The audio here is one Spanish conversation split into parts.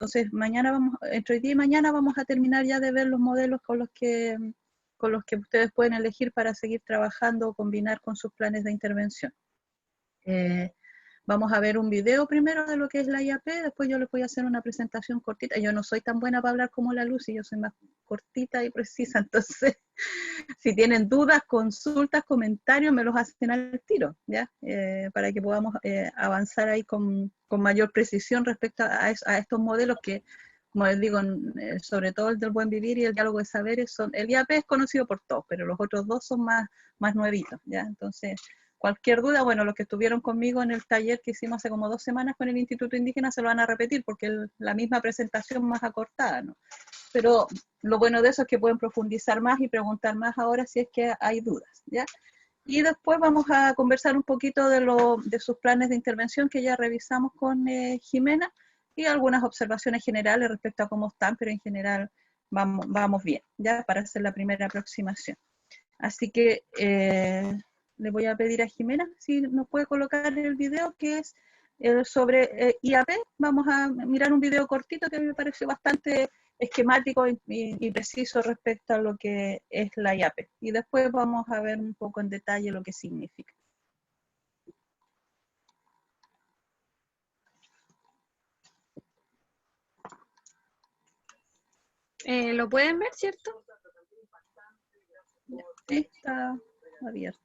Entonces, entre hoy día y mañana vamos a terminar ya de ver los modelos con los que ustedes pueden elegir para seguir trabajando o combinar con sus planes de intervención. Vamos a ver un video primero de lo que es la IAP, después yo les voy a hacer una presentación cortita. Yo no soy tan buena para hablar como la Lucy, yo soy más cortita y precisa, entonces si tienen dudas, consultas, comentarios, me los hacen al tiro, ¿ya? Para que podamos avanzar ahí con mayor precisión respecto a estos modelos que, como les digo, sobre todo el del buen vivir y el diálogo de saberes, el IAP es conocido por todos, pero los otros dos son más nuevitos, ¿ya? Entonces, cualquier duda, bueno, los que estuvieron conmigo en el taller que hicimos hace como 2 semanas con el Instituto Indígena se lo van a repetir porque es la misma presentación más acortada, ¿no? Pero lo bueno de eso es que pueden profundizar más y preguntar más ahora si es que hay dudas, ¿ya? Y después vamos a conversar un poquito de sus planes de intervención que ya revisamos con Jimena y algunas observaciones generales respecto a cómo están, pero en general vamos bien, ¿ya? Para hacer la primera aproximación. Así que le voy a pedir a Jimena si nos puede colocar el video que es sobre IAP. Vamos a mirar un video cortito que a mí me pareció bastante esquemático y preciso respecto a lo que es la IAP. Y después vamos a ver un poco en detalle lo que significa. ¿Lo pueden ver, cierto? Está abierto.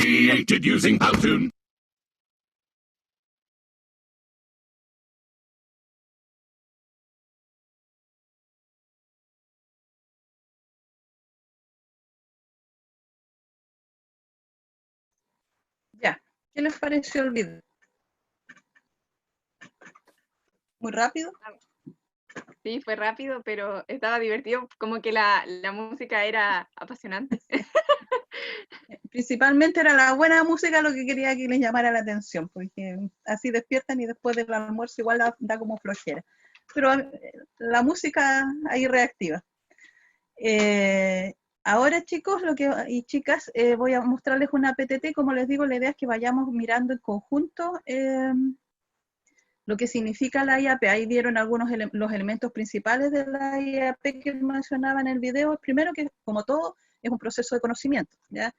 Created using Powtoon. ¿Qué les pareció el video? ¿Muy rápido? Sí, fue rápido, pero estaba divertido, como que la música era apasionante. Principalmente era la buena música lo que quería que les llamara la atención, porque así despiertan y después del almuerzo igual da como flojera. Pero la música ahí reactiva. Ahora chicos y chicas, voy a mostrarles una PTT, como les digo, la idea es que vayamos mirando en conjunto lo que significa la IAP. Ahí vieron los elementos principales de la IAP que mencionaba en el video. Primero que, como todo, es un proceso de conocimiento, ¿ya?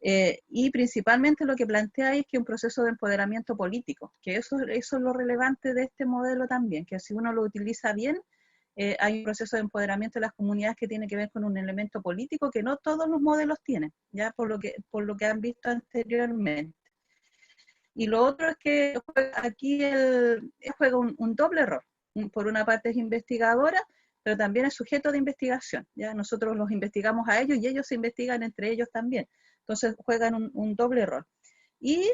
Y principalmente lo que plantea es que es un proceso de empoderamiento político, que eso es lo relevante de este modelo también, que si uno lo utiliza bien, hay un proceso de empoderamiento de las comunidades que tiene que ver con un elemento político que no todos los modelos tienen, ya por lo que han visto anteriormente. Y lo otro es que aquí juega un doble rol. Por una parte es investigadora, pero también es sujeto de investigación. ¿Ya? Nosotros los investigamos a ellos y ellos se investigan entre ellos también. Entonces juegan un doble rol. Y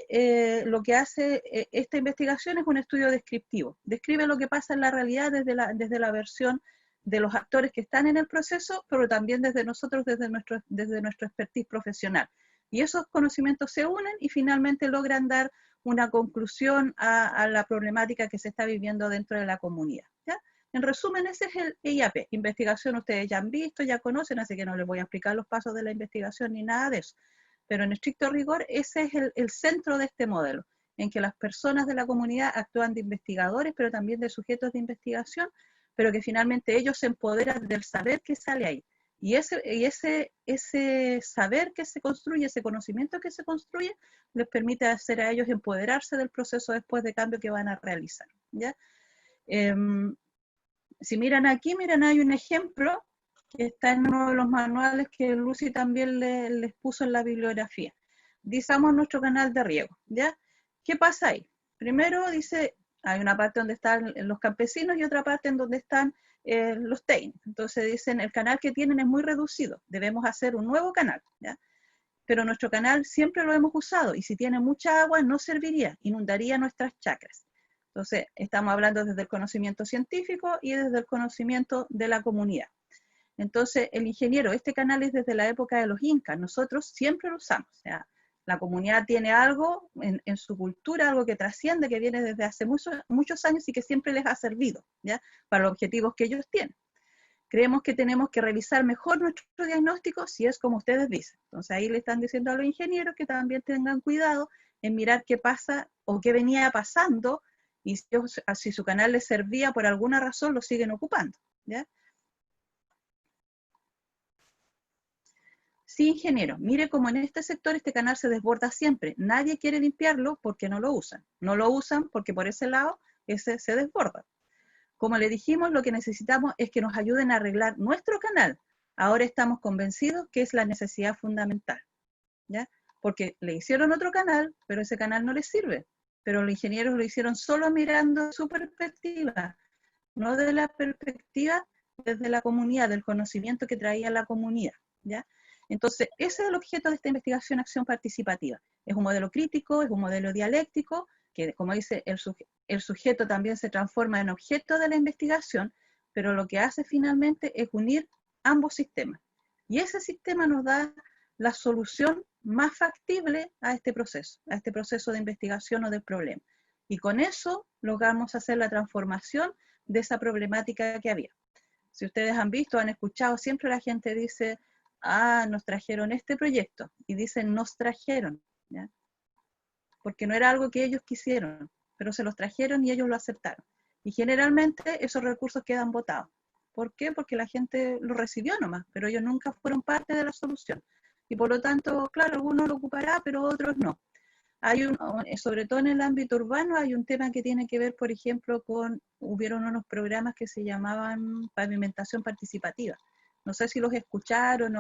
lo que hace esta investigación es un estudio descriptivo. Describe lo que pasa en la realidad desde la versión de los actores que están en el proceso, pero también desde nosotros, desde nuestro expertise profesional. Y esos conocimientos se unen y finalmente logran dar una conclusión a la problemática que se está viviendo dentro de la comunidad. ¿Ya? En resumen, ese es el IAP. Investigación ustedes ya han visto, ya conocen, así que no les voy a explicar los pasos de la investigación ni nada de eso. Pero en estricto rigor, ese es el centro de este modelo, en que las personas de la comunidad actúan de investigadores, pero también de sujetos de investigación, pero que finalmente ellos se empoderan del saber que sale ahí. Y ese saber que se construye, ese conocimiento que se construye, les permite hacer a ellos empoderarse del proceso después de cambio que van a realizar. ¿Ya? Si miran aquí, miren, hay un ejemplo que está en uno de los manuales que Lucy también les puso en la bibliografía. Disamos nuestro canal de riego, ¿ya? ¿Qué pasa ahí? Primero dice, hay una parte donde están los campesinos y otra parte en donde están los técnicos. Entonces dicen, el canal que tienen es muy reducido, debemos hacer un nuevo canal, ¿ya? Pero nuestro canal siempre lo hemos usado y si tiene mucha agua no serviría, inundaría nuestras chacras. Entonces, estamos hablando desde el conocimiento científico y desde el conocimiento de la comunidad. Entonces, el ingeniero, este canal es desde la época de los incas, nosotros siempre lo usamos. O sea, la comunidad tiene algo en su cultura, algo que trasciende, que viene desde hace muchos años y que siempre les ha servido, ¿ya? Para los objetivos que ellos tienen. Creemos que tenemos que revisar mejor nuestro diagnóstico si es como ustedes dicen. Entonces ahí le están diciendo a los ingenieros que también tengan cuidado en mirar qué pasa o qué venía pasando y si su canal les servía por alguna razón lo siguen ocupando. ¿Ya? Sí, ingeniero, mire cómo en este sector este canal se desborda siempre. Nadie quiere limpiarlo porque no lo usan. No lo usan porque por ese lado ese se desborda. Como le dijimos, lo que necesitamos es que nos ayuden a arreglar nuestro canal. Ahora estamos convencidos que es la necesidad fundamental, ¿ya? Porque le hicieron otro canal, pero ese canal no les sirve. Pero los ingenieros lo hicieron solo mirando su perspectiva, no de la perspectiva desde la comunidad, del conocimiento que traía la comunidad, ¿ya? Entonces, ese es el objeto de esta investigación acción participativa. Es un modelo crítico, es un modelo dialéctico, que como dice, el sujeto también se transforma en objeto de la investigación, pero lo que hace finalmente es unir ambos sistemas. Y ese sistema nos da la solución más factible a este proceso de investigación o del problema. Y con eso logramos hacer la transformación de esa problemática que había. Si ustedes han visto, han escuchado, siempre la gente dice, nos trajeron este proyecto, y dicen nos trajeron, ¿ya? Porque no era algo que ellos quisieron, pero se los trajeron y ellos lo aceptaron. Y generalmente esos recursos quedan botados. ¿Por qué? Porque la gente lo recibió nomás, pero ellos nunca fueron parte de la solución. Y por lo tanto, claro, algunos lo ocupará, pero otros no. Sobre todo en el ámbito urbano, hay un tema que tiene que ver, por ejemplo, hubieron unos programas que se llamaban pavimentación participativa. No sé si los escucharon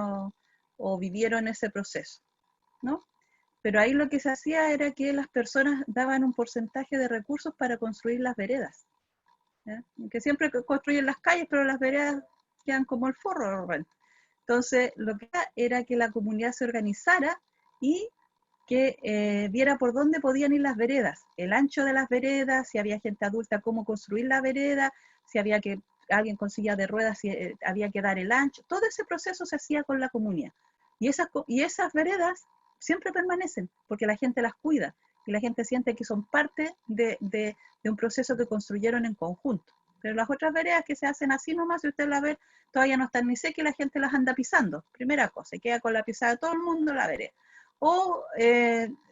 o vivieron ese proceso, ¿no? Pero ahí lo que se hacía era que las personas daban un porcentaje de recursos para construir las veredas, ¿ya? Que siempre construyen las calles, pero las veredas quedan como el forro. Bueno. Entonces, lo que era que la comunidad se organizara y que viera por dónde podían ir las veredas, el ancho de las veredas, si había gente adulta, cómo construir la vereda, si había que alguien con silla de ruedas, si había que dar el ancho. Todo ese proceso se hacía con la comunidad. Y esas veredas siempre permanecen, porque la gente las cuida, y la gente siente que son parte de un proceso que construyeron en conjunto. Pero las otras veredas que se hacen así nomás, si usted las ve, todavía no están ni secas y la gente las anda pisando. Primera cosa, se queda con la pisada de todo el mundo la vereda. O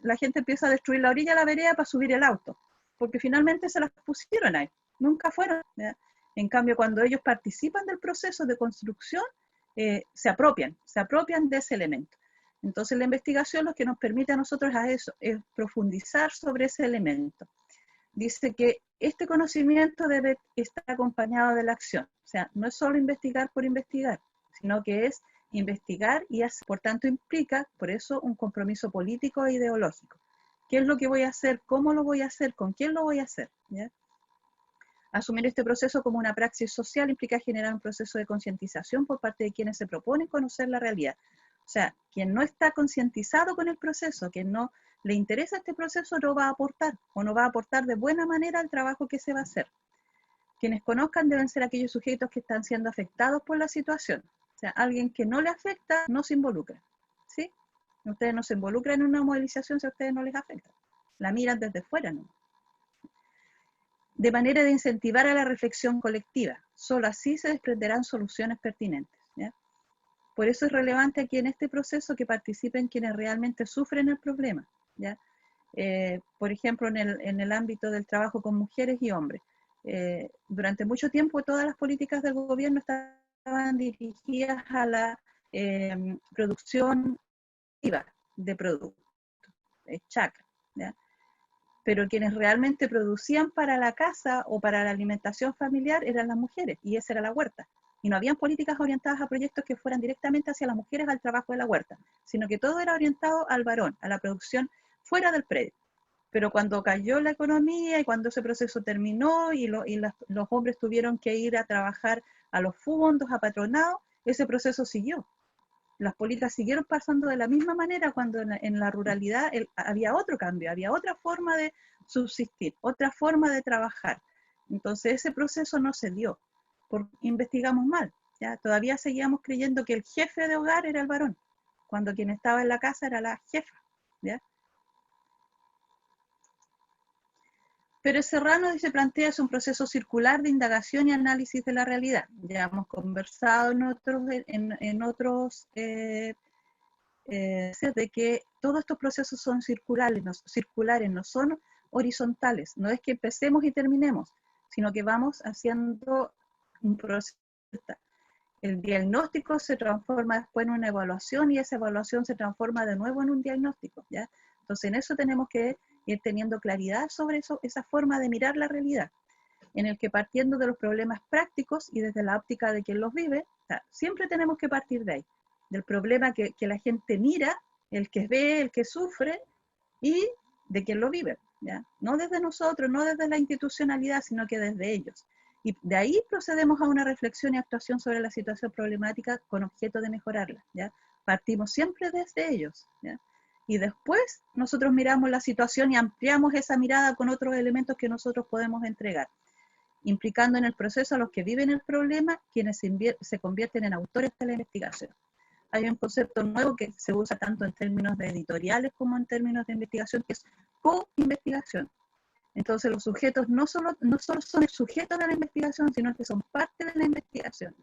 la gente empieza a destruir la orilla de la vereda para subir el auto, porque finalmente se las pusieron ahí, nunca fueron, ¿ya? En cambio, cuando ellos participan del proceso de construcción, se apropian de ese elemento. Entonces la investigación lo que nos permite a nosotros a eso es profundizar sobre ese elemento. Dice que este conocimiento debe estar acompañado de la acción. O sea, no es solo investigar por investigar, sino que es investigar y hacer. Por tanto, implica, por eso, un compromiso político e ideológico. ¿Qué es lo que voy a hacer? ¿Cómo lo voy a hacer? ¿Con quién lo voy a hacer? ¿Ya? Asumir este proceso como una praxis social implica generar un proceso de concientización por parte de quienes se proponen conocer la realidad. O sea, quien no está concientizado con el proceso, quien no le interesa este proceso, no va a aportar o no va a aportar de buena manera al trabajo que se va a hacer. Quienes conozcan deben ser aquellos sujetos que están siendo afectados por la situación. O sea, alguien que no le afecta no se involucra. ¿Sí? Ustedes no se involucran en una movilización si a ustedes no les afecta. La miran desde fuera, ¿no? De manera de incentivar a la reflexión colectiva. Solo así se desprenderán soluciones pertinentes. ¿Ya? Por eso es relevante aquí en este proceso que participen quienes realmente sufren el problema. ¿Ya? Por ejemplo, en el ámbito del trabajo con mujeres y hombres. Durante mucho tiempo todas las políticas del gobierno estaban dirigidas a la producción de productos, chacra, ¿ya? Pero quienes realmente producían para la casa o para la alimentación familiar eran las mujeres, y esa era la huerta. Y no habían políticas orientadas a proyectos que fueran directamente hacia las mujeres al trabajo de la huerta, sino que todo era orientado al varón, a la producción fuera del predio. Pero cuando cayó la economía y cuando ese proceso terminó y los hombres tuvieron que ir a trabajar a los fondos, a patronados, ese proceso siguió. Las políticas siguieron pasando de la misma manera cuando en la ruralidad había otro cambio, había otra forma de subsistir, otra forma de trabajar. Entonces ese proceso no se dio, porque investigamos mal. ¿Ya? Todavía seguíamos creyendo que el jefe de hogar era el varón, cuando quien estaba en la casa era la jefa. ¿Ya? Pero Serrano se plantea es un proceso circular de indagación y análisis de la realidad. Ya hemos conversado en otros de que todos estos procesos son circulares, no son horizontales. No es que empecemos y terminemos, sino que vamos haciendo un proceso. El diagnóstico se transforma después en una evaluación y esa evaluación se transforma de nuevo en un diagnóstico, ¿ya? Entonces en eso tenemos que ir teniendo claridad sobre eso, esa forma de mirar la realidad, en el que partiendo de los problemas prácticos y desde la óptica de quien los vive, o sea, siempre tenemos que partir de ahí, del problema que la gente mira, el que ve, el que sufre, y de quien lo vive, ¿ya? No desde nosotros, no desde la institucionalidad, sino que desde ellos. Y de ahí procedemos a una reflexión y actuación sobre la situación problemática con objeto de mejorarla, ¿ya? Partimos siempre desde ellos, ¿ya? Y después nosotros miramos la situación y ampliamos esa mirada con otros elementos que nosotros podemos entregar, implicando en el proceso a los que viven el problema, quienes se convierten en autores de la investigación. Hay un concepto nuevo que se usa tanto en términos de editoriales como en términos de investigación, que es co-investigación. Entonces los sujetos no solo son el sujeto de la investigación, sino que son parte de la investigación.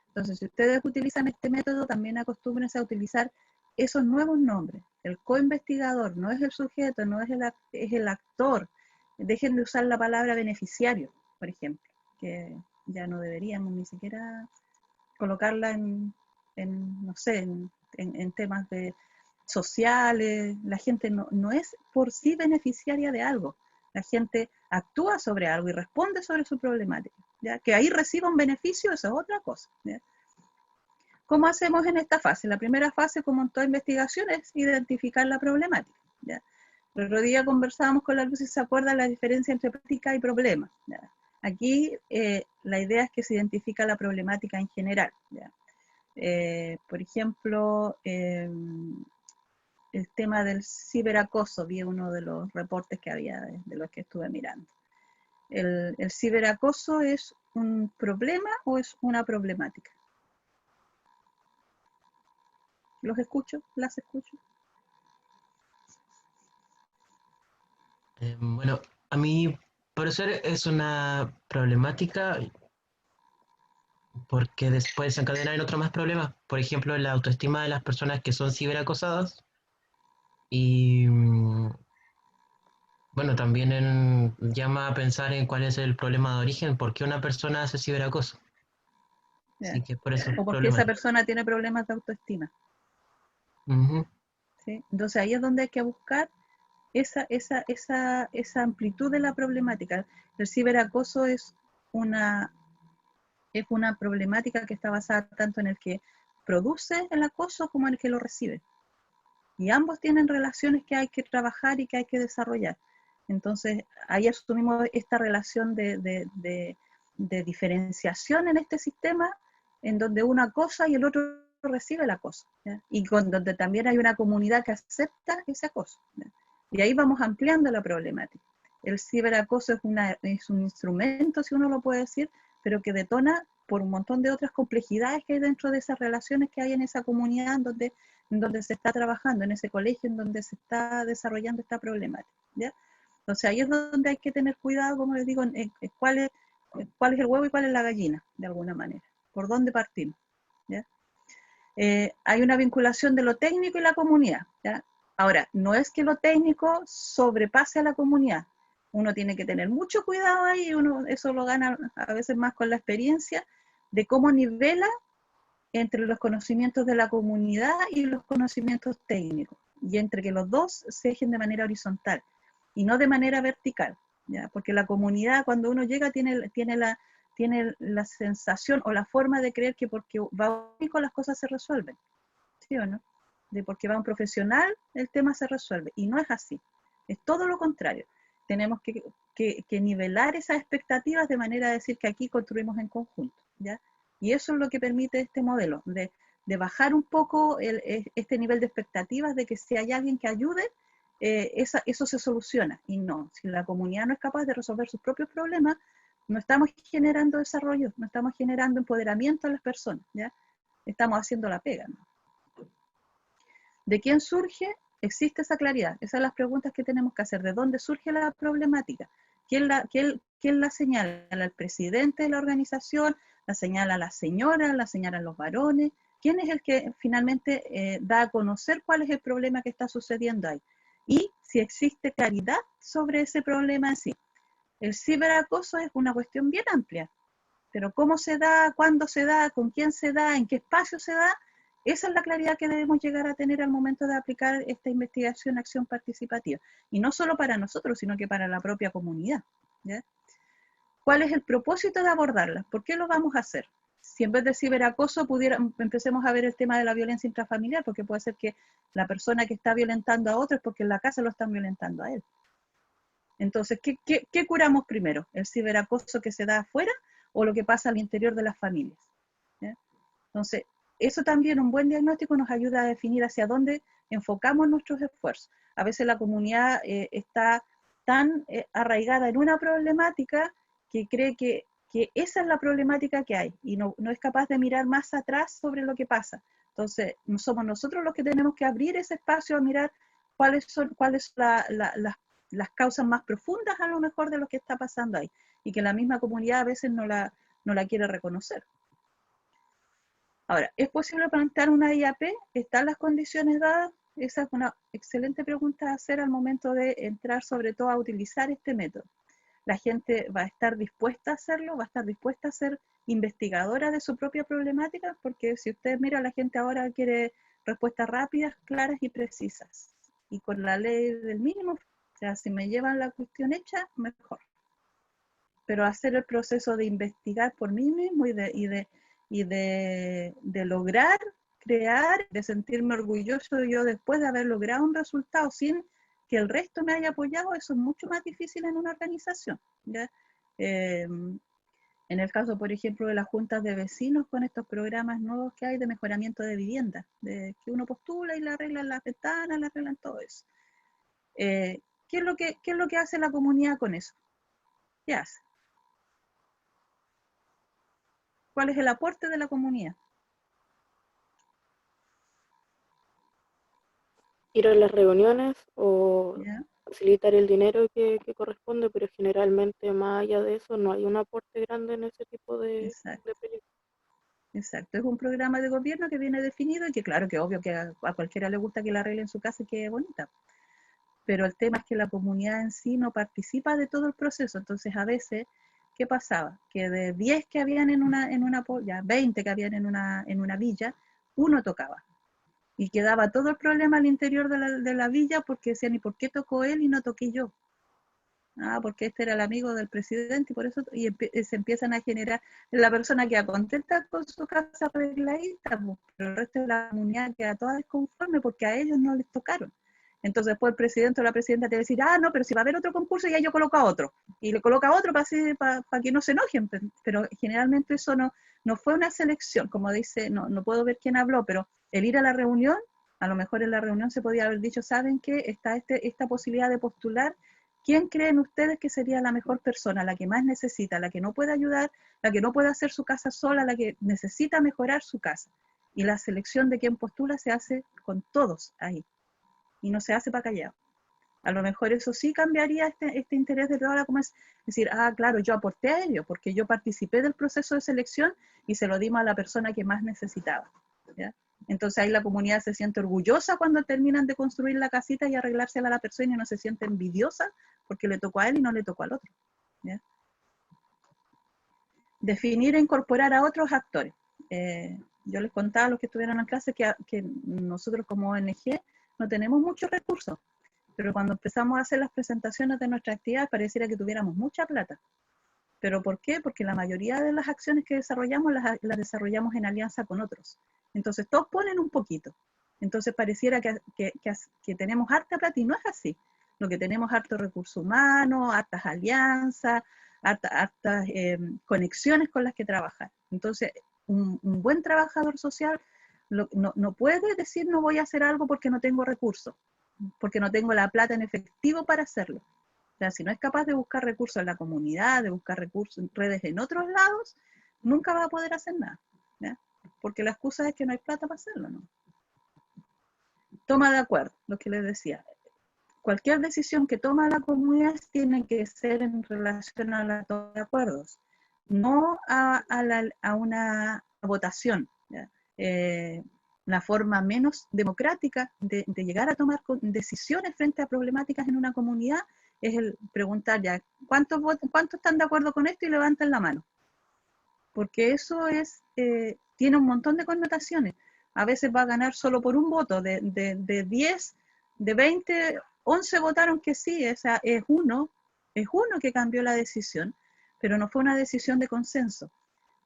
Entonces, si ustedes utilizan este método, también acostúmbrense a utilizar esos nuevos nombres. El co-investigador no es el sujeto, no es el actor. Dejen de usar la palabra beneficiario, por ejemplo, que ya no deberíamos ni siquiera colocarla no sé, en temas sociales. La gente no es por sí beneficiaria de algo. La gente actúa sobre algo y responde sobre su problemática. ¿Ya? Que ahí reciba un beneficio, eso es otra cosa. ¿Ya? ¿Cómo hacemos en esta fase? La primera fase, como en toda investigación, es identificar la problemática. ¿Ya? El otro día conversábamos con la Luz y se acuerda la diferencia entre práctica y problema. ¿Ya? Aquí la idea es que se identifica la problemática en general. ¿Ya? Por ejemplo, el tema del ciberacoso, vi uno de los reportes que había de los que estuve mirando. ¿El ciberacoso es un problema o es una problemática? ¿Los escucho? ¿Las escucho? Bueno, a mí parecer es una problemática porque después se encadenan otros más problemas. Por ejemplo, la autoestima de las personas que son ciberacosadas y bueno, también llama a pensar en cuál es el problema de origen, por qué una persona hace ciberacoso. Yeah. Así que por eso es O porque esa problemático. persona tiene problemas de autoestima. Ujú. ¿Sí? Entonces ahí es donde hay que buscar esa amplitud de la problemática. El ciberacoso una, es una problemática que está basada tanto en el que produce el acoso como en el que lo recibe. Y ambos tienen relaciones que hay que trabajar y que hay que desarrollar. Entonces, ahí asumimos esta relación de diferenciación en este sistema, en donde uno acosa y el otro recibe el acoso, ¿ya? Y donde también hay una comunidad que acepta ese acoso, ¿ya? Y ahí vamos ampliando la problemática. El ciberacoso es un instrumento, si uno lo puede decir, pero que detona por un montón de otras complejidades que hay dentro de esas relaciones que hay en esa comunidad en donde se está trabajando, en ese colegio en donde se está desarrollando esta problemática, ¿ya? Entonces ahí es donde hay que tener cuidado, como les digo, en cuál es el huevo y cuál es la gallina, de alguna manera, por dónde partimos, ¿ya? Hay una vinculación de lo técnico y la comunidad, ¿ya? Ahora, no es que lo técnico sobrepase a la comunidad, uno tiene que tener mucho cuidado ahí, eso lo gana a veces más con la experiencia, de cómo nivela entre los conocimientos de la comunidad y los conocimientos técnicos, y entre que los dos se ejen de manera horizontal y no de manera vertical, ¿ya? Porque la comunidad cuando uno llega tiene la sensación o la forma de creer que porque va único las cosas se resuelven, ¿sí o no? De porque va un profesional el tema se resuelve, y no es así, es todo lo contrario. Tenemos que nivelar esas expectativas de manera de decir que aquí construimos en conjunto, ¿ya? Y eso es lo que permite este modelo, de bajar un poco este nivel de expectativas de que si hay alguien que ayude, eso se soluciona. Y no, si la comunidad no es capaz de resolver sus propios problemas, no estamos generando desarrollo, no estamos generando empoderamiento a las personas, ¿ya? Estamos haciendo la pega, ¿no? ¿De quién surge? Existe esa claridad. Esas son las preguntas que tenemos que hacer. ¿De dónde surge la problemática? ¿Quién la señala? ¿El presidente de la organización? ¿La señala la señora? ¿La señalan los varones? ¿Quién es el que finalmente da a conocer cuál es el problema que está sucediendo ahí? Y si existe claridad sobre ese problema en sí. El ciberacoso es una cuestión bien amplia, pero cómo se da, cuándo se da, con quién se da, en qué espacio se da, esa es la claridad que debemos llegar a tener al momento de aplicar esta investigación, acción participativa. Y no solo para nosotros, sino que para la propia comunidad, ¿ya? ¿Cuál es el propósito de abordarla? ¿Por qué lo vamos a hacer? Si en vez de ciberacoso empecemos a ver el tema de la violencia intrafamiliar, porque puede ser que la persona que está violentando a otro es porque en la casa lo están violentando a él. Entonces, ¿qué curamos primero? ¿El ciberacoso que se da afuera o lo que pasa al interior de las familias? ¿Ya? Entonces, eso también, un buen diagnóstico nos ayuda a definir hacia dónde enfocamos nuestros esfuerzos. A veces la comunidad está tan arraigada en una problemática que cree que esa es la problemática que hay y no es capaz de mirar más atrás sobre lo que pasa. Entonces, somos nosotros los que tenemos que abrir ese espacio a mirar cuáles son las causas más profundas a lo mejor de lo que está pasando ahí y que la misma comunidad a veces no la quiere reconocer. Ahora, ¿es posible plantear una IAP? ¿Están las condiciones dadas? Esa es una excelente pregunta a hacer al momento de entrar sobre todo a utilizar este método. La gente va a estar dispuesta a hacerlo, va a estar dispuesta a ser investigadora de su propia problemática, porque si ustedes miran, la gente ahora quiere respuestas rápidas, claras y precisas. Y con la ley del mínimo, o sea, si me llevan la cuestión hecha, mejor. Pero hacer el proceso de investigar por mí mismo y de lograr crear, de sentirme orgulloso yo después de haber logrado un resultado sin que el resto me haya apoyado, eso es mucho más difícil en una organización, ¿ya? En el caso, por ejemplo, de las juntas de vecinos, con estos programas nuevos que hay de mejoramiento de vivienda, de que uno postula y le arreglan las ventanas, le arreglan todo eso. ¿Qué es lo que hace la comunidad con eso? ¿Qué hace? ¿Cuál es el aporte de la comunidad? Ir a las reuniones o ¿Ya? facilitar el dinero que corresponde, pero generalmente más allá de eso no hay un aporte grande en ese tipo Exacto. de proyectos. Exacto, es un programa de gobierno que viene definido y que claro que obvio que a cualquiera le gusta que la arreglen su casa y que bonita, pero el tema es que la comunidad en sí no participa de todo el proceso, entonces a veces, ¿qué pasaba? Que de 10 que habían ya 20 que habían en una villa, uno tocaba, y quedaba todo el problema al interior de la villa porque decían, ¿y por qué tocó él y no toqué yo? Ah, porque este era el amigo del presidente y por eso se empiezan a generar, la persona queda contenta con su casa arregladita, pues, pero el resto de la comunidad queda toda desconforme porque a ellos no les tocaron. Entonces después el presidente o la presidenta te va a decir, ah, no, pero si va a haber otro concurso ya yo coloco a otro. Y le coloca a otro para que no se enojen, pero generalmente eso no fue una selección, como dice, no puedo ver quién habló, pero el ir a la reunión, a lo mejor en la reunión se podía haber dicho, ¿saben qué? Está esta posibilidad de postular. ¿Quién creen ustedes que sería la mejor persona, la que más necesita, la que no puede ayudar, la que no puede hacer su casa sola, la que necesita mejorar su casa? Y la selección de quién postula se hace con todos ahí, y no se hace para callado. A lo mejor eso sí cambiaría este interés de toda la comunidad. Es decir, ah, claro, yo aporté a ello, porque yo participé del proceso de selección y se lo dimos a la persona que más necesitaba. ¿Ya? Entonces ahí la comunidad se siente orgullosa cuando terminan de construir la casita y arreglársela a la persona y no se siente envidiosa porque le tocó a él y no le tocó al otro. ¿Ya? Definir e incorporar a otros actores. Yo les contaba a los que estuvieron en clase que nosotros como ONG no tenemos muchos recursos, pero cuando empezamos a hacer las presentaciones de nuestra actividad pareciera que tuviéramos mucha plata. ¿Pero por qué? Porque la mayoría de las acciones que desarrollamos las desarrollamos en alianza con otros. Entonces todos ponen un poquito. Entonces pareciera que tenemos harta plata y no es así. Lo que tenemos harto recurso humano, hartas alianzas, hartas conexiones con las que trabajar. Entonces un buen trabajador social no puede decir no voy a hacer algo porque no tengo recursos, porque no tengo la plata en efectivo para hacerlo. O sea, si no es capaz de buscar recursos en la comunidad, de buscar recursos en redes en otros lados, nunca va a poder hacer nada. ¿Ya? Porque la excusa es que no hay plata para hacerlo, ¿no? Toma de acuerdo, lo que les decía. Cualquier decisión que toma la comunidad tiene que ser en relación a la toma de acuerdos, no a una votación. La forma menos democrática de llegar a tomar decisiones frente a problemáticas en una comunidad es el preguntar ya, ¿cuántos están de acuerdo con esto? Y levanten la mano. Porque eso tiene un montón de connotaciones. A veces va a ganar solo por un voto. De 10, de 20, 11 votaron que sí. O sea, es uno que cambió la decisión, pero no fue una decisión de consenso.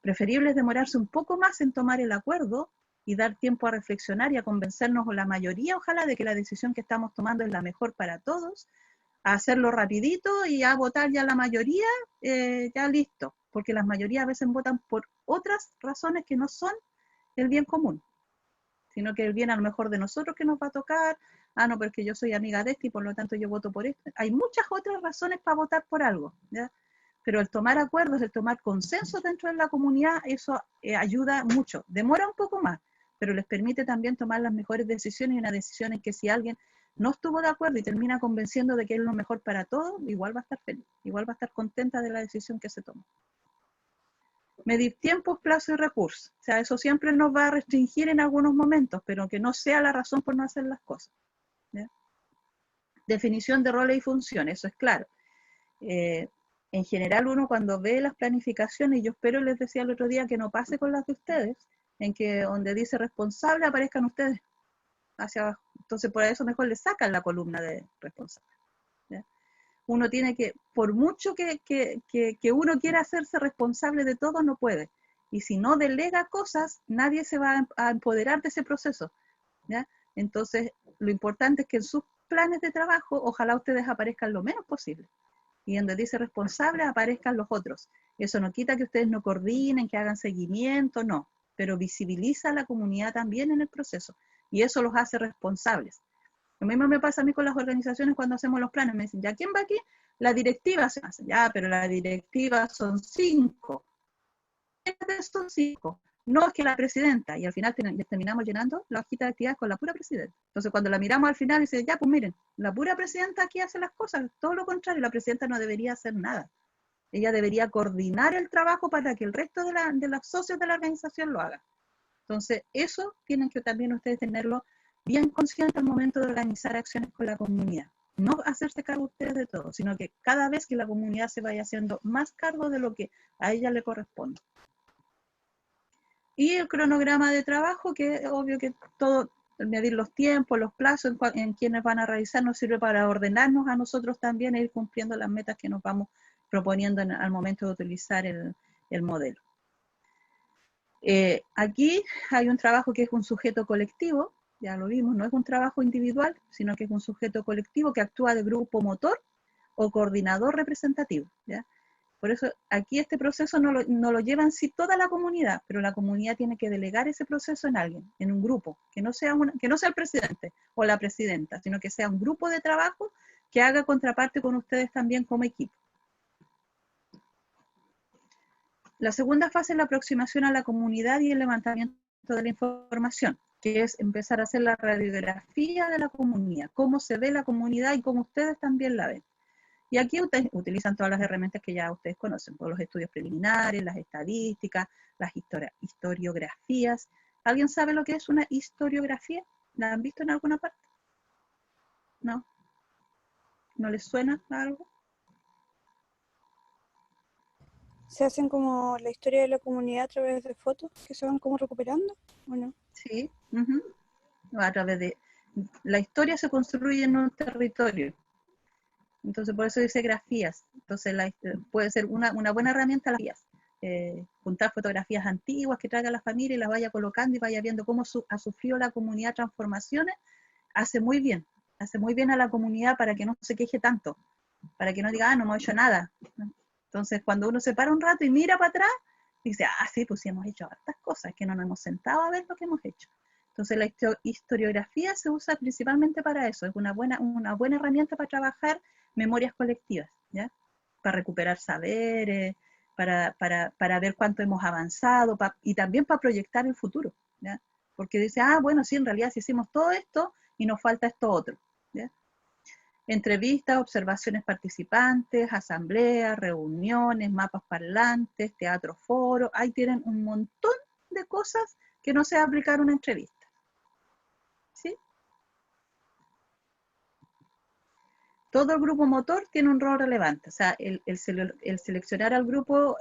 Preferible es demorarse un poco más en tomar el acuerdo y dar tiempo a reflexionar y a convencernos la mayoría, ojalá, de que la decisión que estamos tomando es la mejor para todos, a hacerlo rapidito y a votar ya la mayoría, ya listo, porque las mayorías a veces votan por otras razones que no son el bien común, sino que el bien a lo mejor de nosotros que nos va a tocar, ah, no, porque yo soy amiga de este y por lo tanto yo voto por este. Hay muchas otras razones para votar por algo, ¿ya? Pero el tomar acuerdos, el tomar consensos dentro de la comunidad, eso ayuda mucho. Demora un poco más, pero les permite también tomar las mejores decisiones, y una decisión en que si alguien no estuvo de acuerdo y termina convenciendo de que es lo mejor para todos, igual va a estar feliz, igual va a estar contenta de la decisión que se toma. Medir tiempos, plazo y recursos. O sea, eso siempre nos va a restringir en algunos momentos, pero que no sea la razón por no hacer las cosas. ¿Ya? Definición de roles y funciones, eso es claro. En general uno cuando ve las planificaciones, y yo espero, les decía el otro día, que no pase con las de ustedes, en que donde dice responsable aparezcan ustedes hacia abajo. Entonces por eso mejor le sacan la columna de responsable. ¿Ya? Uno tiene que, por mucho que uno quiera hacerse responsable de todo, no puede. Y si no delega cosas, nadie se va a empoderar de ese proceso. ¿Ya? Entonces, lo importante es que en sus planes de trabajo, ojalá ustedes aparezcan lo menos posible. Y donde dice responsable, aparezcan los otros. Eso no quita que ustedes no coordinen, que hagan seguimiento, no, pero visibiliza a la comunidad también en el proceso, y eso los hace responsables. Lo mismo me pasa a mí con las organizaciones cuando hacemos los planes, me dicen, ¿ya quién va aquí? La directiva se hace, ya, pero la directiva son 5. ¿Quiénes son 5? No, es que la presidenta, y al final terminamos llenando la hojita de actividades con la pura presidenta. Entonces cuando la miramos al final, dice, ya, pues miren, la pura presidenta aquí hace las cosas, todo lo contrario, la presidenta no debería hacer nada. Ella debería coordinar el trabajo para que el resto de los socios de la organización lo hagan. Entonces, eso tienen que también ustedes tenerlo bien consciente al momento de organizar acciones con la comunidad. No hacerse cargo ustedes de todo, sino que cada vez que la comunidad se vaya haciendo más cargo de lo que a ella le corresponde. Y el cronograma de trabajo, que es obvio que todo, medir los tiempos, los plazos en quienes van a realizar, nos sirve para ordenarnos a nosotros también e ir cumpliendo las metas que nos vamos proponiendo al momento de utilizar el modelo. Aquí hay un trabajo que es un sujeto colectivo, ya lo vimos, no es un trabajo individual, sino que es un sujeto colectivo que actúa de grupo motor o coordinador representativo, ¿ya? Por eso aquí este proceso no lo lleva en sí toda la comunidad, pero la comunidad tiene que delegar ese proceso en alguien, en un grupo, que no sea el presidente o la presidenta, sino que sea un grupo de trabajo que haga contraparte con ustedes también como equipo. La segunda fase es la aproximación a la comunidad y el levantamiento de la información, que es empezar a hacer la radiografía de la comunidad, cómo se ve la comunidad y cómo ustedes también la ven. Y aquí ustedes utilizan todas las herramientas que ya ustedes conocen, todos los estudios preliminares, las estadísticas, las historiografías. ¿Alguien sabe lo que es una historiografía? ¿La han visto en alguna parte? ¿No? ¿No les suena algo? Se hacen como la historia de la comunidad a través de fotos que se van como recuperando, ¿o no? Sí. A través de... La historia se construye en un territorio. Entonces, por eso dice grafías. Entonces, puede ser una buena herramienta las guías. Juntar fotografías antiguas que traiga la familia y las vaya colocando y vaya viendo cómo ha sufrido la comunidad transformaciones, hace muy bien a la comunidad para que no se queje tanto, para que no diga, no hemos hecho nada. Entonces, cuando uno se para un rato y mira para atrás, dice, sí, pues sí hemos hecho hartas cosas, es que no nos hemos sentado a ver lo que hemos hecho. Entonces, la historiografía se usa principalmente para eso, es una buena herramienta para trabajar memorias colectivas, ¿ya? Para recuperar saberes, para ver cuánto hemos avanzado, y también para proyectar el futuro, ¿ya? Porque dice, bueno, sí, en realidad sí hicimos todo esto y nos falta esto otro, ¿ya? Entrevistas, observaciones participantes, asambleas, reuniones, mapas parlantes, teatro foro, ahí tienen un montón de cosas que no se va a aplicar una entrevista, ¿sí? Todo el grupo motor tiene un rol relevante, o sea, el seleccionar al grupo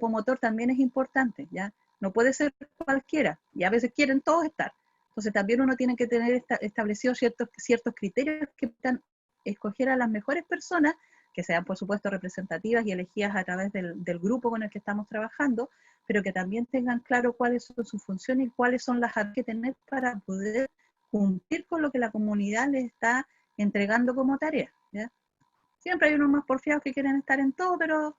motor también es importante, ¿ya? No puede ser cualquiera, y a veces quieren todos estar. Entonces también uno tiene que tener establecidos ciertos criterios que puedan escoger a las mejores personas, que sean por supuesto representativas y elegidas a través del grupo con el que estamos trabajando, pero que también tengan claro cuáles son sus funciones y cuáles son las que tener para poder cumplir con lo que la comunidad les está entregando como tarea, ¿ya? Siempre hay unos más porfiados que quieren estar en todo, pero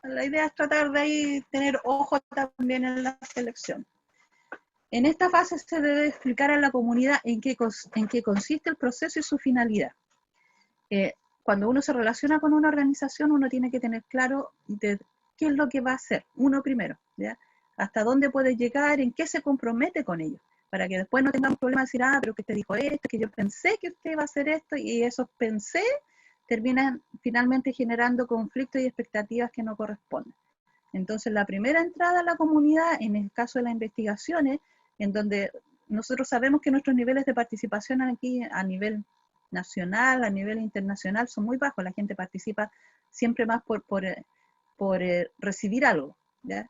la idea es tratar de ahí tener ojo también en la selección. En esta fase se debe explicar a la comunidad en qué consiste el proceso y su finalidad. Cuando uno se relaciona con una organización, uno tiene que tener claro de qué es lo que va a hacer, uno primero, ¿ya? Hasta dónde puede llegar, en qué se compromete con ellos, para que después no tengamos problemas de decir, pero que usted dijo esto, que yo pensé que usted iba a hacer esto, y esos pensé terminan finalmente generando conflictos y expectativas que no corresponden. Entonces, la primera entrada a la comunidad, en el caso de las investigaciones, en donde nosotros sabemos que nuestros niveles de participación aquí a nivel nacional, a nivel internacional, son muy bajos. La gente participa siempre más por recibir algo, ¿ya?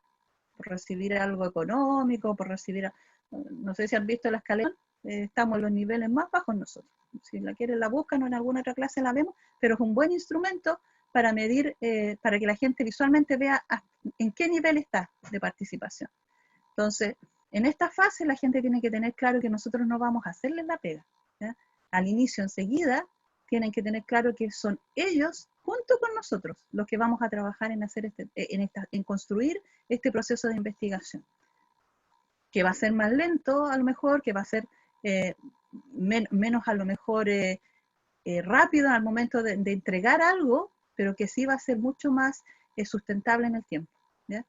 Por recibir algo económico, por recibir, no sé si han visto la escalera, estamos en los niveles más bajos nosotros. Si la quieren la buscan o en alguna otra clase la vemos, pero es un buen instrumento para medir, para que la gente visualmente vea en qué nivel está de participación. Entonces, en esta fase la gente tiene que tener claro que nosotros no vamos a hacerles la pega, ¿ya? Al inicio, enseguida, tienen que tener claro que son ellos junto con nosotros, los que vamos a trabajar en hacer en construir este proceso de investigación, que va a ser más lento a lo mejor, que va a ser menos a lo mejor rápido al momento de entregar algo, pero que sí va a ser mucho más sustentable en el tiempo, ¿ya?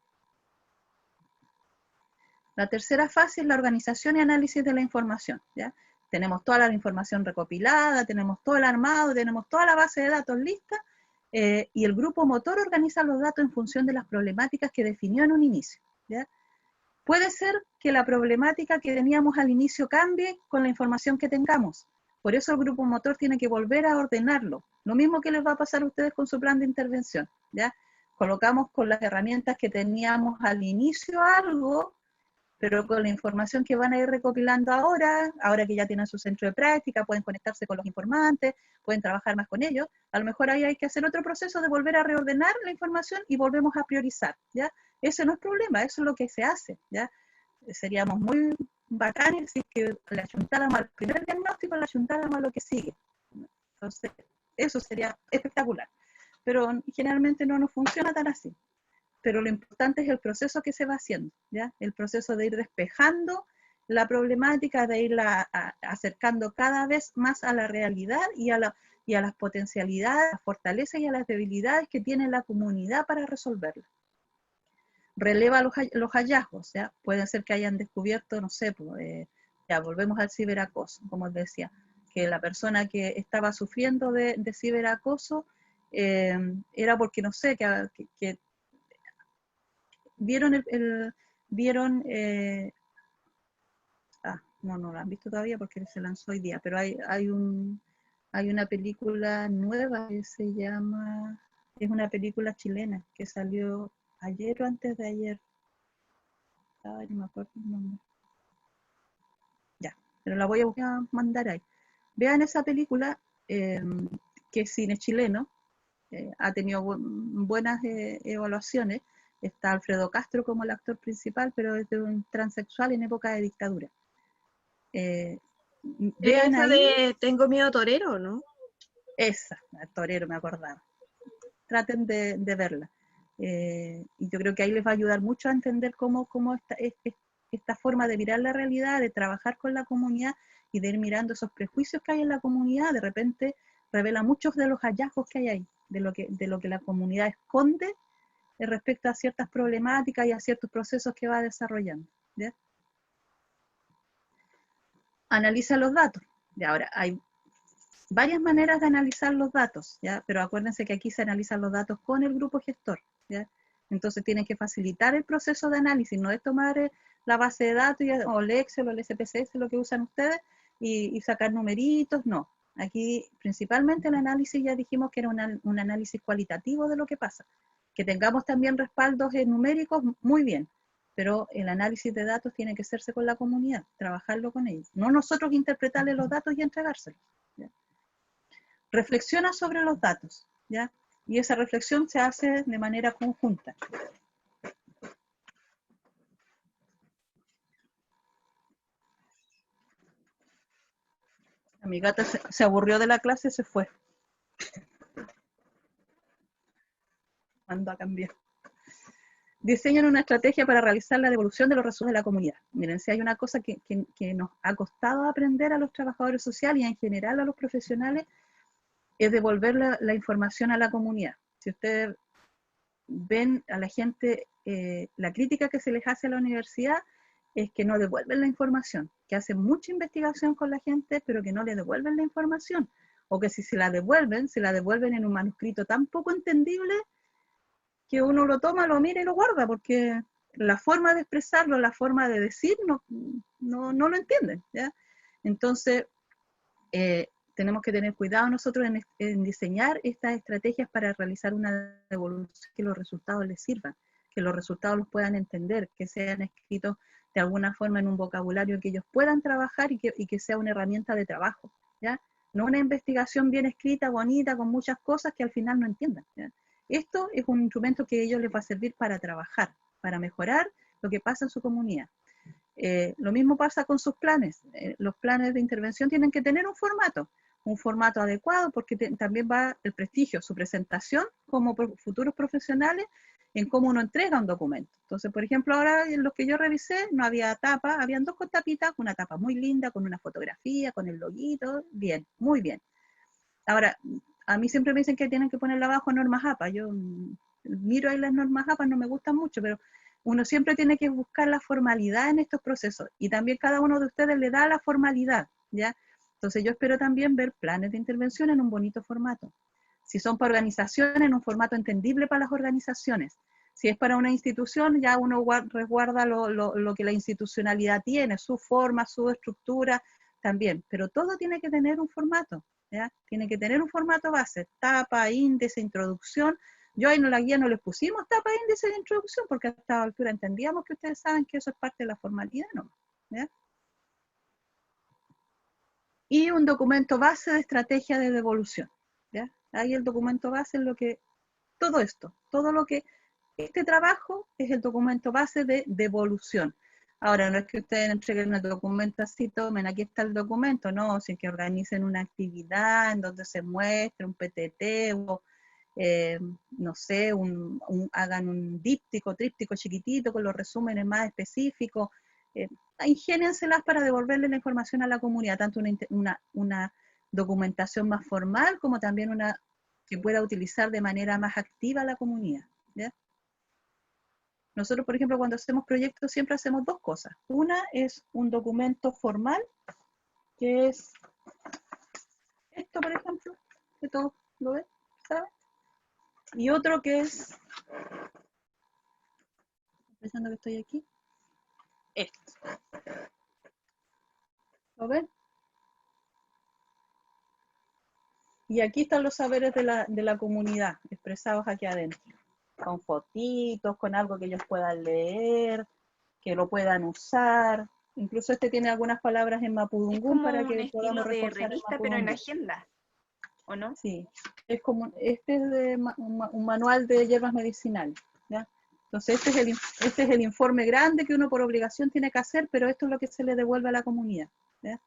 La tercera fase es la organización y análisis de la información, ¿ya? Tenemos toda la información recopilada, tenemos todo el armado, tenemos toda la base de datos lista, y el grupo motor organiza los datos en función de las problemáticas que definió en un inicio, ¿ya? Puede ser que la problemática que teníamos al inicio cambie con la información que tengamos. Por eso el grupo motor tiene que volver a ordenarlo. Lo mismo que les va a pasar a ustedes con su plan de intervención, ¿ya? Colocamos con las herramientas que teníamos al inicio algo, pero con la información que van a ir recopilando ahora que ya tienen su centro de práctica, pueden conectarse con los informantes, pueden trabajar más con ellos, a lo mejor ahí hay que hacer otro proceso de volver a reordenar la información y volvemos a priorizar, ¿ya? Ese no es problema, eso es lo que se hace, ¿ya? Seríamos muy bacanes si que le achuntáramos al primer diagnóstico, le achuntáramos a lo que sigue. Entonces, eso sería espectacular. Pero generalmente no nos funciona tan así. Pero lo importante es el proceso que se va haciendo, ¿ya? El proceso de ir despejando la problemática, de irla acercando cada vez más a la realidad y a las potencialidades, a las fortalezas y a las debilidades que tiene la comunidad para resolverla. Releva los hallazgos, ¿ya? Puede ser que hayan descubierto, no sé, pues, ya volvemos al ciberacoso, como les decía, que la persona que estaba sufriendo de ciberacoso era porque, no sé, que vieron no lo han visto todavía porque se lanzó hoy día, pero hay una película nueva que se llama, es una película chilena que salió ayer o antes de ayer. Ay, no me acuerdo el nombre. Ya, pero la voy a mandar ahí. Vean esa película, que es cine chileno, ha tenido buenas evaluaciones. Está Alfredo Castro como el actor principal, pero es de un transexual en época de dictadura. Vean esa ahí. de Tengo miedo torero, ¿no? Esa, torero, me acordaba. Traten de verla. Y yo creo que ahí les va a ayudar mucho a entender cómo esta forma de mirar la realidad, de trabajar con la comunidad y de ir mirando esos prejuicios que hay en la comunidad, de repente revela muchos de los hallazgos que hay ahí, de lo que la comunidad esconde respecto a ciertas problemáticas y a ciertos procesos que va desarrollando, ¿ya? Analiza los datos. Y ahora, hay varias maneras de analizar los datos, ¿ya? Pero acuérdense que aquí se analizan los datos con el grupo gestor, ¿ya? Entonces tienen que facilitar el proceso de análisis, no es tomar la base de datos o el Excel o el SPSS, lo que usan ustedes, y sacar numeritos, no. Aquí principalmente el análisis ya dijimos que era un análisis cualitativo de lo que pasa. Que tengamos también respaldos numéricos, muy bien, pero el análisis de datos tiene que hacerse con la comunidad, trabajarlo con ellos, no nosotros interpretarle los datos y entregárselos, ¿ya? Reflexiona sobre los datos, ¿ya? Y esa reflexión se hace de manera conjunta. Mi gata se aburrió de la clase y se fue. Mandó a cambiar. Diseñan una estrategia para realizar la devolución de los recursos de la comunidad. Miren, si hay una cosa que nos ha costado aprender a los trabajadores sociales y en general a los profesionales, es devolver la información a la comunidad. Si ustedes ven a la gente, la crítica que se les hace a la universidad es que no devuelven la información, que hacen mucha investigación con la gente, pero que no le devuelven la información, o que si se la devuelven en un manuscrito tan poco entendible que uno lo toma, lo mira y lo guarda, porque la forma de expresarlo, la forma de decir, no lo entienden, ¿ya? Entonces, tenemos que tener cuidado nosotros en diseñar estas estrategias para realizar una devolución, que los resultados les sirvan, que los resultados los puedan entender, que sean escritos de alguna forma en un vocabulario que ellos puedan trabajar y que sea una herramienta de trabajo, ¿ya? No una investigación bien escrita, bonita, con muchas cosas que al final no entiendan, ¿ya? Esto es un instrumento que a ellos les va a servir para trabajar, para mejorar lo que pasa en su comunidad. Lo mismo pasa con sus planes. Los planes de intervención tienen que tener un formato. un formato adecuado, porque también va el prestigio, su presentación como futuros profesionales en cómo uno entrega un documento. Entonces, por ejemplo, ahora en los que yo revisé no había tapa, habían dos con tapitas, una tapa muy linda, con una fotografía, con el loguito, bien, muy bien. Ahora, a mí siempre me dicen que tienen que ponerle abajo normas APA. Yo miro ahí las normas APA, no me gustan mucho, pero uno siempre tiene que buscar la formalidad en estos procesos. Y también cada uno de ustedes le da la formalidad, ¿ya? Entonces yo espero también ver planes de intervención en un bonito formato. Si son para organizaciones, en un formato entendible para las organizaciones. Si es para una institución, ya uno resguarda lo que la institucionalidad tiene, su forma, su estructura también. Pero todo tiene que tener un formato, ¿ya? Tiene que tener un formato base, tapa, índice, introducción. Yo ahí en la guía no les pusimos tapa, índice de introducción, porque a esta altura entendíamos que ustedes saben que eso es parte de la formalidad, ¿no? ¿Ya? Y un documento base de estrategia de devolución, ¿ya? Ahí el documento base es lo que, todo esto, todo lo que, este trabajo es el documento base de devolución. Ahora, no es que ustedes entreguen el documento así, tomen, aquí está el documento, no, sino que organicen una actividad en donde se muestre un PTT o, no sé, hagan un díptico, tríptico chiquitito con los resúmenes más específicos. Ingénienselas para devolverle la información a la comunidad, tanto una documentación más formal como también una que pueda utilizar de manera más activa la comunidad, ¿ya? Nosotros, por ejemplo, cuando hacemos proyectos siempre hacemos dos cosas. Una es un documento formal, que es esto, por ejemplo, que todos lo ven, ¿saben? Y otro que es, pensando que estoy aquí, esto. ¿Lo ven? Y aquí están los saberes de la comunidad, expresados aquí adentro, con fotitos, con algo que ellos puedan leer, que lo puedan usar. Incluso este tiene algunas palabras en Es mapudungún como para un que podamos estilo de reforzar el revista, pero en mapudungún. agenda, ¿o no? Sí, es como, este es de un manual de hierbas medicinales, ¿ya? Entonces este es el informe grande que uno por obligación tiene que hacer, pero esto es lo que se le devuelve a la comunidad, ¿ya?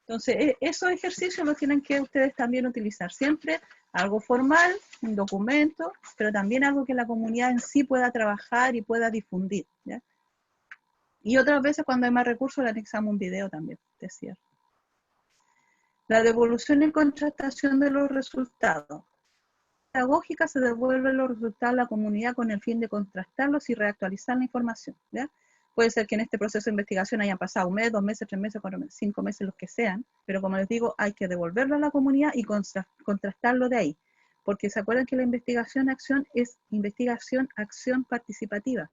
Entonces, esos ejercicios los tienen que ustedes también utilizar. Siempre algo formal, un documento, pero también algo que la comunidad en sí pueda trabajar y pueda difundir, ¿ya? Y otras veces cuando hay más recursos le anexamos un video también, es cierto. La devolución y contrastación de los resultados. Pedagógica se devuelven los resultados a la comunidad con el fin de contrastarlos y reactualizar la información, ¿ya? Puede ser que en este proceso de investigación hayan pasado un mes, 2 meses, 3 meses, 4 meses, 5 meses, los que sean, pero como les digo, hay que devolverlo a la comunidad y contrastarlo de ahí, porque se acuerdan que la investigación-acción es investigación-acción participativa.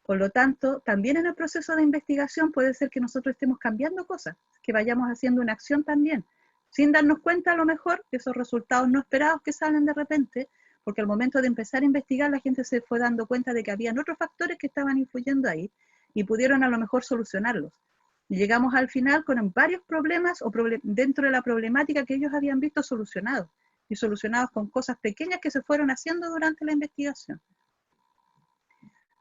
Por lo tanto, también en el proceso de investigación puede ser que nosotros estemos cambiando cosas, que vayamos haciendo una acción también, sin darnos cuenta a lo mejor de esos resultados no esperados que salen de repente, porque al momento de empezar a investigar la gente se fue dando cuenta de que habían otros factores que estaban influyendo ahí y pudieron a lo mejor solucionarlos. Y llegamos al final con varios problemas o dentro de la problemática que ellos habían visto solucionados, y solucionados con cosas pequeñas que se fueron haciendo durante la investigación.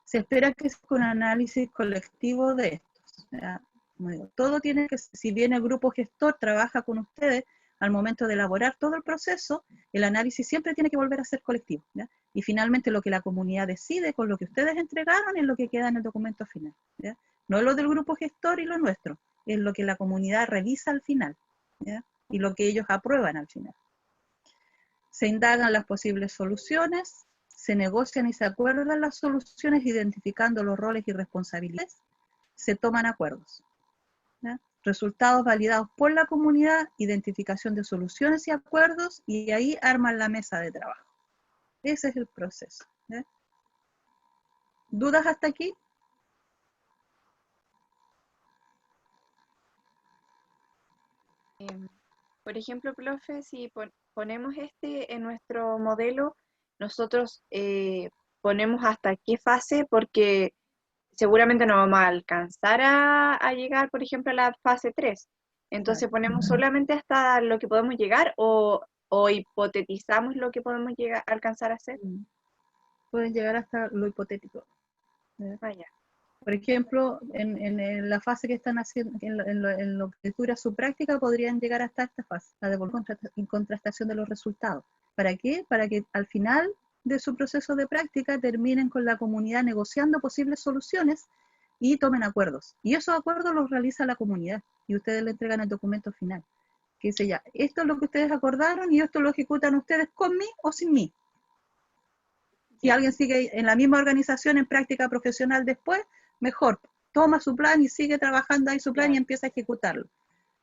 Se espera que sea con análisis colectivo de estos. ¿Ya? Como digo, todo tiene que, si bien el grupo gestor trabaja con ustedes, al momento de elaborar todo el proceso, el análisis siempre tiene que volver a ser colectivo, ¿ya? Y finalmente lo que la comunidad decide con lo que ustedes entregaron es lo que queda en el documento final, ¿ya? No es lo del grupo gestor y lo nuestro, es lo que la comunidad revisa al final, ¿ya? Y lo que ellos aprueban al final. Se indagan las posibles soluciones, se negocian y se acuerdan las soluciones identificando los roles y responsabilidades, se toman acuerdos, ¿ya? Resultados validados por la comunidad, identificación de soluciones y acuerdos, y ahí arman la mesa de trabajo. Ese es el proceso, ¿ya? ¿Dudas hasta aquí? Por ejemplo, profe, si ponemos este en nuestro modelo, nosotros ponemos hasta qué fase, porque seguramente no vamos a alcanzar a llegar, por ejemplo, a la fase 3. Entonces, ¿ponemos solamente hasta lo que podemos llegar o hipotetizamos lo que podemos alcanzar a hacer? Pueden llegar hasta lo hipotético. Vaya. Por ejemplo, en la fase que están haciendo, en lo que dura su práctica, podrían llegar hasta esta fase, la de contrastación de los resultados. ¿Para qué? Para que al final de su proceso de práctica terminen con la comunidad negociando posibles soluciones y tomen acuerdos. Y esos acuerdos los realiza la comunidad y ustedes le entregan el documento final. Que dice ya, esto es lo que ustedes acordaron y esto lo ejecutan ustedes con mí o sin mí. Si alguien sigue en la misma organización en práctica profesional después, mejor, toma su plan y sigue trabajando ahí su plan y empieza a ejecutarlo.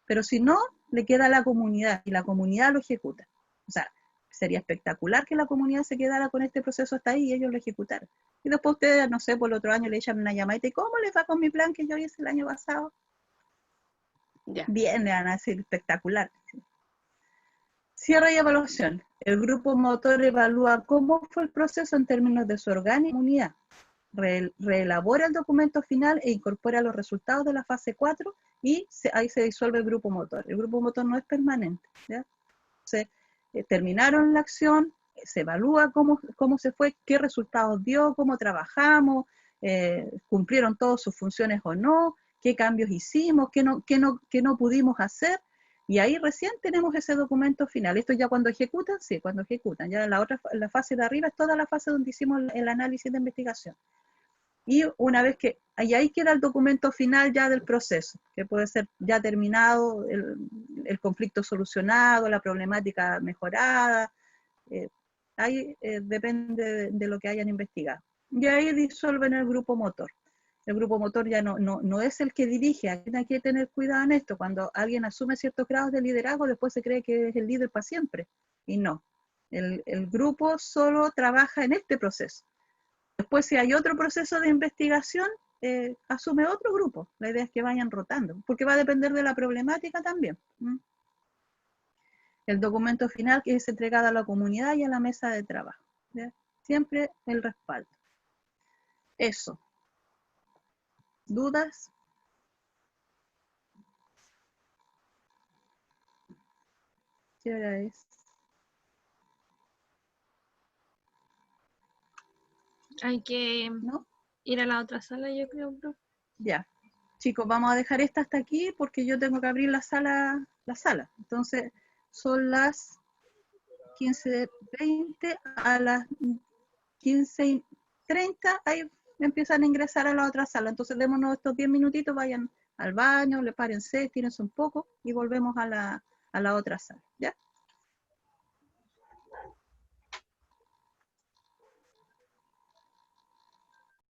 Pero si no, le queda a la comunidad y la comunidad lo ejecuta. O sea, sería espectacular que la comunidad se quedara con este proceso hasta ahí y ellos lo ejecutaran. Y después ustedes, no sé, por el otro año le echan una llamadita y ¿cómo les va con mi plan que yo hice el año pasado? Ya. Bien, le van a decir espectacular. Cierre y evaluación. El grupo motor evalúa cómo fue el proceso en términos de su organización y comunidad. Reelabora el documento final e incorpora los resultados de la fase 4 y ahí se disuelve el grupo motor. El grupo motor no es permanente. ¿Ya? Terminaron la acción, se evalúa cómo se fue, qué resultados dio, cómo trabajamos, cumplieron todas sus funciones o no, qué cambios hicimos, qué no pudimos hacer. Y ahí recién tenemos ese documento final. Esto ya cuando ejecutan, sí, cuando ejecutan. Ya la fase de arriba es toda la fase donde hicimos el análisis de investigación. Y una vez que, y ahí queda el documento final ya del proceso, que puede ser ya terminado, el conflicto solucionado, la problemática mejorada, ahí depende de lo que hayan investigado. Y ahí disuelven el grupo motor. El grupo motor ya no es el que dirige, hay que tener cuidado en esto. Cuando alguien asume ciertos grados de liderazgo, después se cree que es el líder para siempre, y no. El grupo solo trabaja en este proceso. Después, si hay otro proceso de investigación, asume otro grupo. La idea es que vayan rotando, porque va a depender de la problemática también. El documento final que es entregado a la comunidad y a la mesa de trabajo. ¿Ya? Siempre el respaldo. Eso. ¿Dudas? ¿Qué hora es? Hay que ¿No? ir a la otra sala, yo creo, bro. Ya. Chicos, vamos a dejar esta hasta aquí porque yo tengo que abrir la sala. Entonces, son las 15:20, a las 15:30, ahí empiezan a ingresar a la otra sala. Entonces, démonos estos 10 minutitos, vayan al baño, párense, tírense un poco y volvemos a la otra sala. ¿Ya?